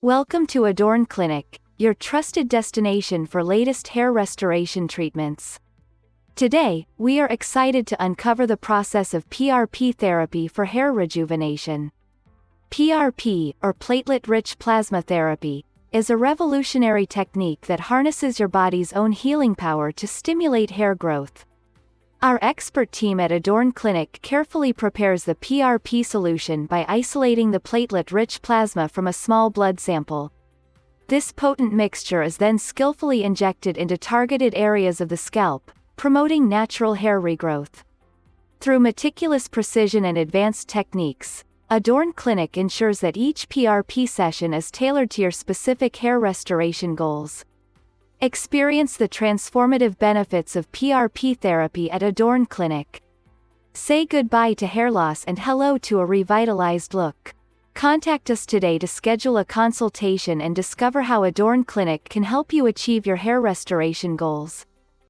Welcome to Adorn Clinic, your trusted destination for latest hair restoration treatments. Today, we are excited to uncover the process of PRP therapy for hair rejuvenation. PRP, or platelet-rich plasma therapy, is a revolutionary technique that harnesses your body's own healing power to stimulate hair growth. Our expert team at Adorn Clinic carefully prepares the PRP solution by isolating the platelet-rich plasma from a small blood sample. This potent mixture is then skillfully injected into targeted areas of the scalp, promoting natural hair regrowth. Through meticulous precision and advanced techniques, Adorn Clinic ensures that each PRP session is tailored to your specific hair restoration goals. Experience the transformative benefits of PRP therapy at Adorn Clinic. Say goodbye to hair loss and hello to a revitalized look. Contact us today to schedule a consultation and discover how Adorn Clinic can help you achieve your hair restoration goals.